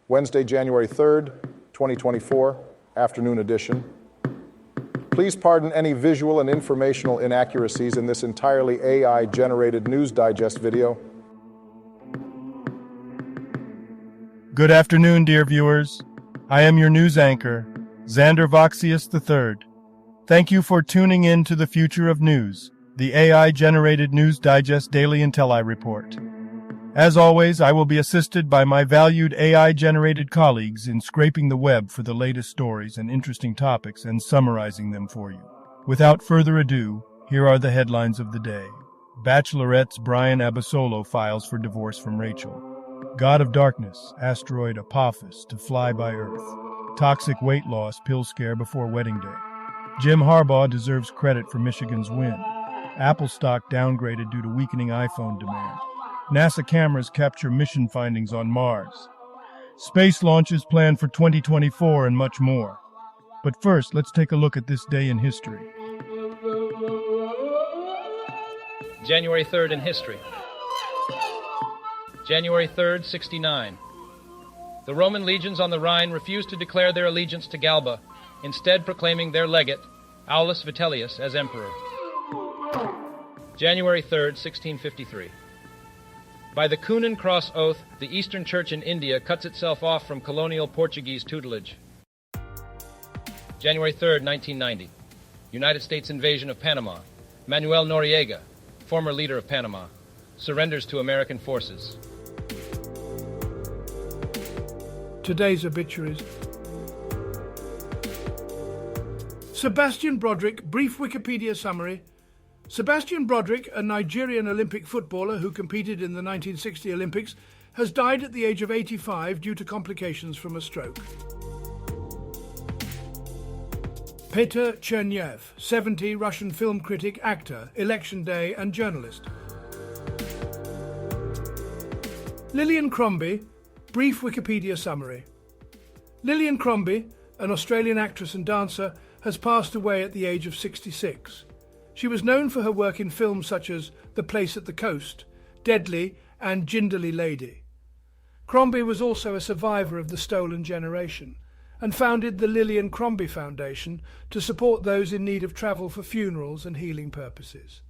Wednesday, January 3rd, 2024, afternoon edition. Please pardon any visual and informational inaccuracies in this entirely AI-generated News Digest video. Good afternoon, dear viewers. I am your news anchor, Xander Voxius III. Thank you for tuning in to the Future of News, the AI-generated News Digest Daily Intellireport. As always, I will be assisted by my valued AI-generated colleagues in scraping the web for the latest stories and interesting topics and summarizing them for you. Without further ado, here are the headlines of the day. Bachelorette's Brian Abasolo files for divorce from Rachel. God of Darkness, asteroid Apophis to fly by Earth. Toxic weight loss, pill scare before wedding day. Jim Harbaugh deserves credit for Michigan's win. Apple stock downgraded due to weakening iPhone demand. NASA cameras capture mission findings on Mars. Space launches planned for 2024 and much more. But first, let's take a look at this day in history. January 3rd in history. January 3rd, 69. The Roman legions on the Rhine refused to declare their allegiance to Galba, instead proclaiming their legate, Aulus Vitellius, as emperor. January 3rd, 1653. By the Coonan Cross Oath, the Eastern Church in India cuts itself off from colonial Portuguese tutelage. January 3rd, 1990. United States invasion of Panama. Manuel Noriega, former leader of Panama, surrenders to American forces. Today's obituaries. Sebastian Broderick, brief Wikipedia summary. Sebastian Broderick, a Nigerian Olympic footballer who competed in the 1960 Olympics, has died at the age of 85 due to complications from a stroke. Peter Cherniev, 70, Russian film critic, actor, election day and journalist. Lillian Crombie, brief Wikipedia summary. Lillian Crombie, an Australian actress and dancer, has passed away at the age of 66. She was known for her work in films such as The Place at the Coast, Deadly and Jindaly Lady. Crombie was also a survivor of the Stolen Generation and founded the Lillian Crombie Foundation to support those in need of travel for funerals and healing purposes.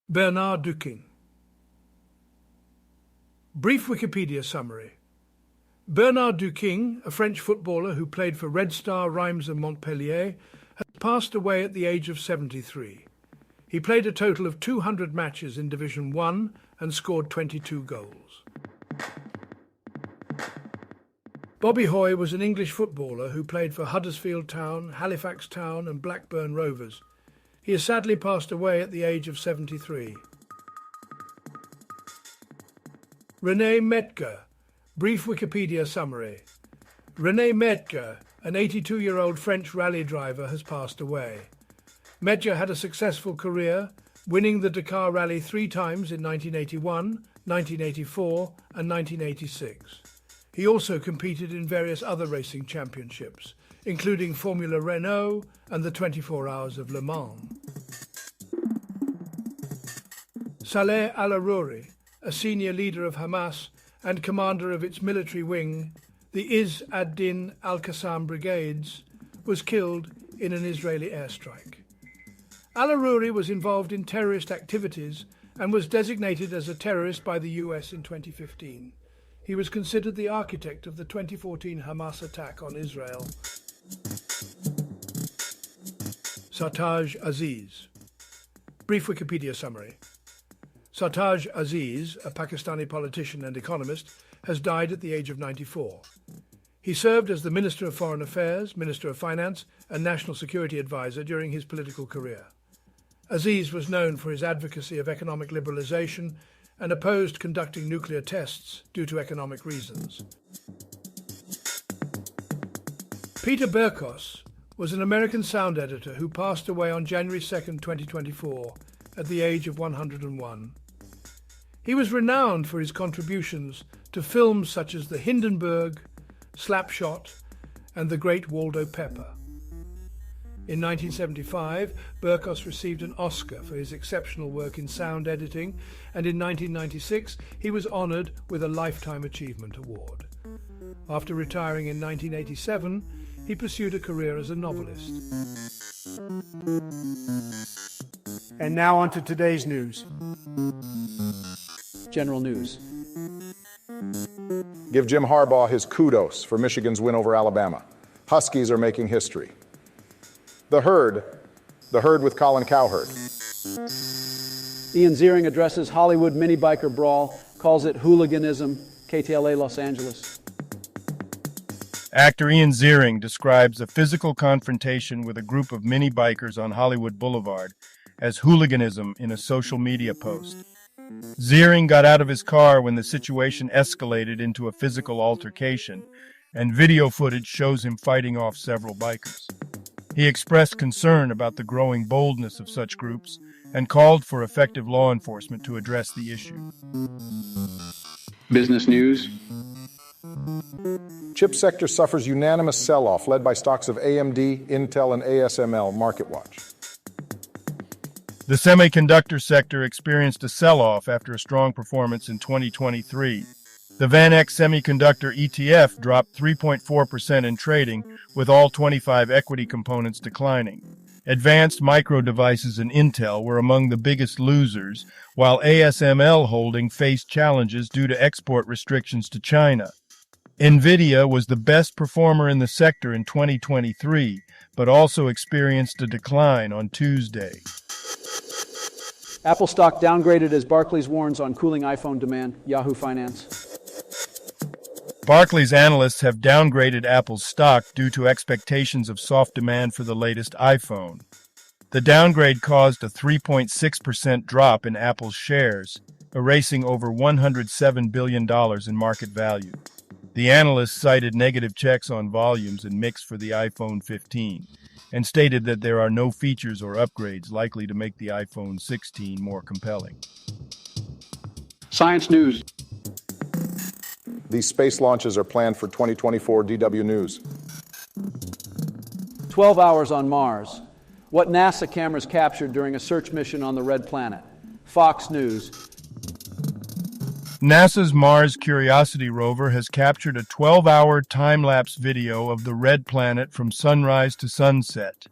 Bernard Duquin. Brief Wikipedia summary. Bernard Duquin, a French footballer who played for Red Star, Reims and Montpellier, has passed away at the age of 73. He played a total of 200 matches in Division 1 and scored 22 goals. Bobby Hoy was an English footballer who played for Huddersfield Town, Halifax Town and Blackburn Rovers. He has sadly passed away at the age of 73. René Metger, brief Wikipedia summary. René Metger, an 82-year-old French rally driver, has passed away. Metger had a successful career, winning the Dakar Rally 3 times in 1981, 1984 and 1986. He also competed in various other racing championships, including Formula Renault and the 24 Hours of Le Mans. Saleh al-Aruri, a senior leader of Hamas and commander of its military wing, the Izz ad-Din al-Qassam Brigades, was killed in an Israeli airstrike. Al-Aruri was involved in terrorist activities and was designated as a terrorist by the US in 2015. He was considered the architect of the 2014 Hamas attack on Israel. Sartaj Aziz. Brief Wikipedia summary. Sartaj Aziz, a Pakistani politician and economist, has died at the age of 94. He served as the Minister of Foreign Affairs, Minister of Finance and National Security Advisor during his political career. Aziz was known for his advocacy of economic liberalization and opposed conducting nuclear tests due to economic reasons. Peter Berkos was an American sound editor who passed away on January 2, 2024, at the age of 101. He was renowned for his contributions to films such as The Hindenburg, Slapshot, and The Great Waldo Pepper. In 1975, Burkos received an Oscar for his exceptional work in sound editing, and in 1996 he was honoured with a Lifetime Achievement Award. After retiring in 1987, he pursued a career as a novelist. And now on to today's news. General news. Give Jim Harbaugh his kudos for Michigan's win over Alabama. Huskies are making history. The Herd with Colin Cowherd. Ian Ziering addresses Hollywood mini biker brawl, calls it hooliganism. KTLA Los Angeles. Actor Ian Ziering describes a physical confrontation with a group of mini bikers on Hollywood Boulevard as hooliganism in a social media post. Ziering got out of his car when the situation escalated into a physical altercation, and video footage shows him fighting off several bikers. He expressed concern about the growing boldness of such groups and called for effective law enforcement to address the issue. Business news. Chip sector suffers unanimous sell-off led by stocks of AMD, Intel, and ASML. MarketWatch. The semiconductor sector experienced a sell-off after a strong performance in 2023. The VanEck Semiconductor ETF dropped 3.4% in trading, with all 25 equity components declining. Advanced Micro Devices and Intel were among the biggest losers, while ASML Holding faced challenges due to export restrictions to China. NVIDIA was the best performer in the sector in 2023, but also experienced a decline on Tuesday. Apple stock downgraded as Barclays warns on cooling iPhone demand. Yahoo Finance. Barclays analysts have downgraded Apple's stock due to expectations of soft demand for the latest iPhone. The downgrade caused a 3.6% drop in Apple's shares, erasing over $107 billion in market value. The analysts cited negative checks on volumes and mix for the iPhone 15, and stated that there are no features or upgrades likely to make the iPhone 16 more compelling. Science news. These space launches are planned for 2024. DW News. 12 hours on Mars. What NASA cameras captured during a search mission on the Red Planet. Fox News. NASA's Mars Curiosity rover has captured a 12-hour time-lapse video of the Red Planet from sunrise to sunset.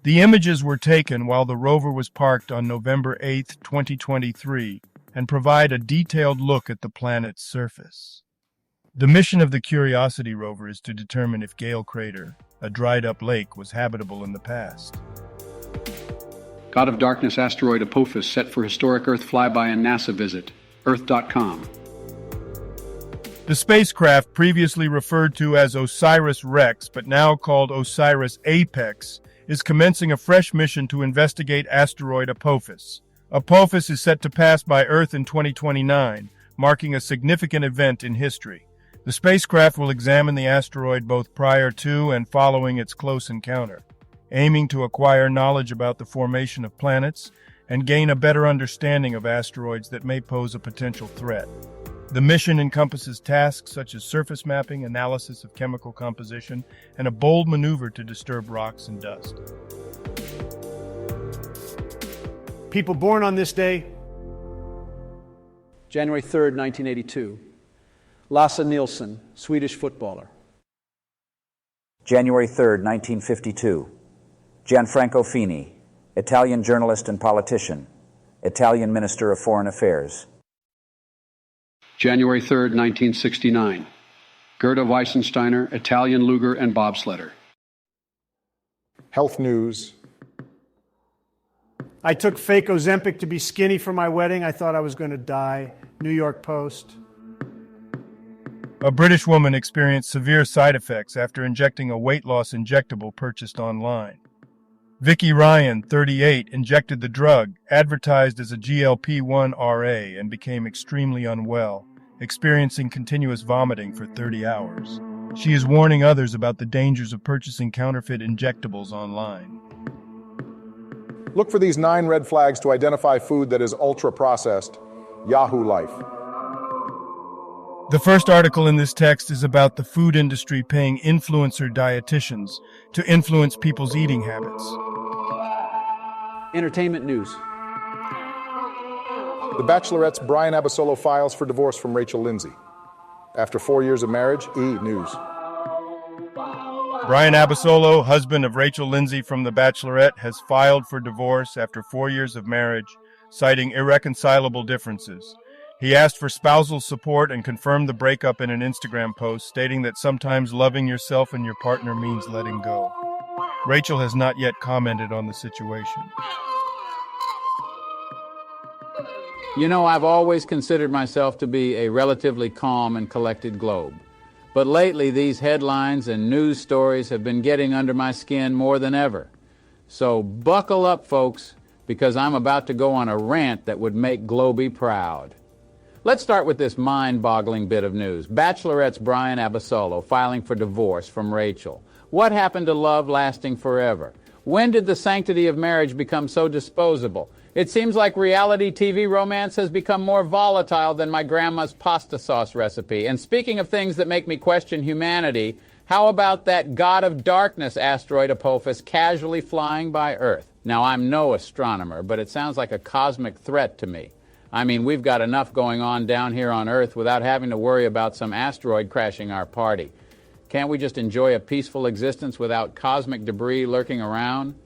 The images were taken while the rover was parked on November 8, 2023, and provide a detailed look at the planet's surface. The mission of the Curiosity rover is to determine if Gale Crater, a dried-up lake, was habitable in the past. God of Darkness asteroid Apophis set for historic Earth flyby and NASA visit. Earth.com. The spacecraft, previously referred to as OSIRIS-REx but now called OSIRIS-APEX, is commencing a fresh mission to investigate asteroid Apophis. Apophis is set to pass by Earth in 2029, marking a significant event in history. The spacecraft will examine the asteroid both prior to and following its close encounter, aiming to acquire knowledge about the formation of planets and gain a better understanding of asteroids that may pose a potential threat. The mission encompasses tasks such as surface mapping, analysis of chemical composition, and a bold maneuver to disturb rocks and dust. People born on this day. January 3rd, 1982. Lasse Nilsson, Swedish footballer. January 3rd, 1952. Gianfranco Fini, Italian journalist and politician, Italian Minister of Foreign Affairs. January 3rd, 1969. Gerda Weissensteiner, Italian luger and bobsledder. Health news. I took fake Ozempic to be skinny for my wedding. I thought I was going to die. New York Post. A British woman experienced severe side effects after injecting a weight loss injectable purchased online. Vicky Ryan, 38, injected the drug, advertised as a GLP-1 RA, and became extremely unwell, experiencing continuous vomiting for 30 hours. She is warning others about the dangers of purchasing counterfeit injectables online. Look for these 9 red flags to identify food that is ultra-processed. Yahoo Life. The first article in this text is about the food industry paying influencer dietitians to influence people's eating habits. Entertainment news. The Bachelorette's Brian Abasolo files for divorce from Rachel Lindsay. After 4 years of marriage, News. Brian Abasolo, husband of Rachel Lindsay from The Bachelorette, has filed for divorce after 4 years of marriage, citing irreconcilable differences. He asked for spousal support and confirmed the breakup in an Instagram post, stating that sometimes loving yourself and your partner means letting go. Rachel has not yet commented on the situation. You know, I've always considered myself to be a relatively calm and collected globe. But lately, these headlines and news stories have been getting under my skin more than ever. So buckle up, folks, because I'm about to go on a rant that would make Globey proud. Let's start with this mind-boggling bit of news. Bachelorette's Brian Abasolo filing for divorce from Rachel. What happened to love lasting forever? When did the sanctity of marriage become so disposable? It seems like reality TV romance has become more volatile than my grandma's pasta sauce recipe. And speaking of things that make me question humanity, how about that god of darkness asteroid Apophis casually flying by Earth? Now, I'm no astronomer, but it sounds like a cosmic threat to me. I mean, we've got enough going on down here on Earth without having to worry about some asteroid crashing our party. Can't we just enjoy a peaceful existence without cosmic debris lurking around?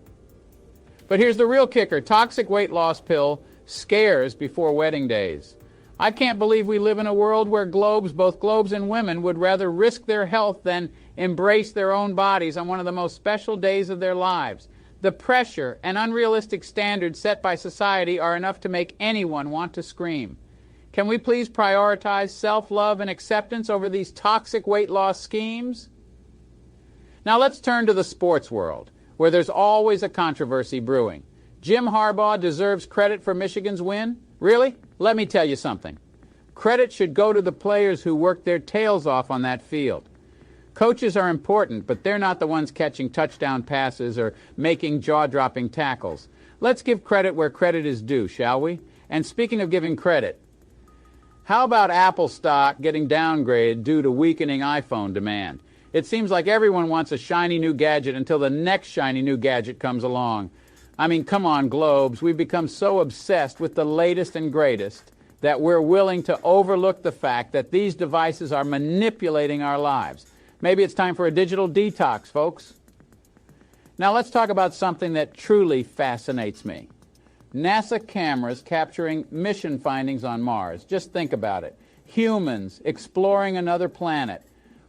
But here's the real kicker. Toxic weight loss pill scares before wedding days. I can't believe we live in a world where both globes and women, would rather risk their health than embrace their own bodies on one of the most special days of their lives. The pressure and unrealistic standards set by society are enough to make anyone want to scream. Can we please prioritize self-love and acceptance over these toxic weight loss schemes? Now let's turn to the sports world, where there's always a controversy brewing. Jim Harbaugh deserves credit for Michigan's win? Really? Let me tell you something. Credit should go to the players who worked their tails off on that field. Coaches are important, but they're not the ones catching touchdown passes or making jaw-dropping tackles. Let's give credit where credit is due, shall we? And speaking of giving credit, how about Apple stock getting downgraded due to weakening iPhone demand? It seems like everyone wants a shiny new gadget until the next shiny new gadget comes along. I mean, come on, Globes. We've become so obsessed with the latest and greatest that we're willing to overlook the fact that these devices are manipulating our lives. Maybe it's time for a digital detox, folks. Now let's talk about something that truly fascinates me. NASA cameras capturing mission findings on Mars. Just think about it. Humans exploring another planet.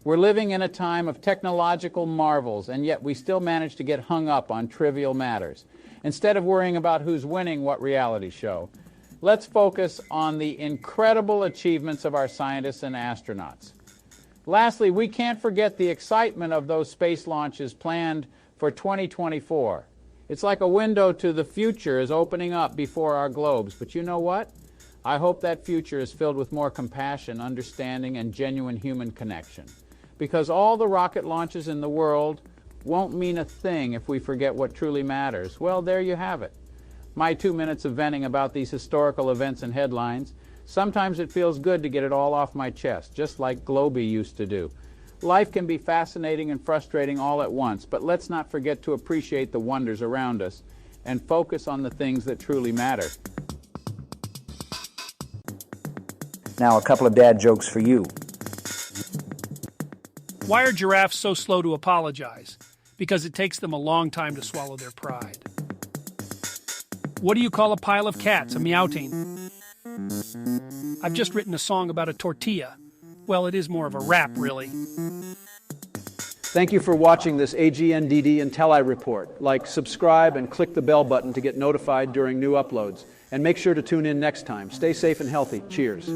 We're living in a time of technological marvels, and yet we still manage to get hung up on trivial matters. Instead of worrying about who's winning what reality show, let's focus on the incredible achievements of our scientists and astronauts. Lastly, we can't forget the excitement of those space launches planned for 2024. It's like a window to the future is opening up before our globes. But you know what? I hope that future is filled with more compassion, understanding, and genuine human connection. Because all the rocket launches in the world won't mean a thing if we forget what truly matters. Well, there you have it. My 2 minutes of venting about these historical events and headlines. Sometimes it feels good to get it all off my chest, just like Globey used to do. Life can be fascinating and frustrating all at once, but let's not forget to appreciate the wonders around us and focus on the things that truly matter. Now, a couple of dad jokes for you. Why are giraffes so slow to apologize? Because it takes them a long time to swallow their pride. What do you call a pile of cats? A meowteen. I've just written a song about a tortilla. Well, it is more of a rap, really. Thank you for watching this AGNDD Intellireport. Like, subscribe, and click the bell button to get notified during new uploads. And make sure to tune in next time. Stay safe and healthy. Cheers.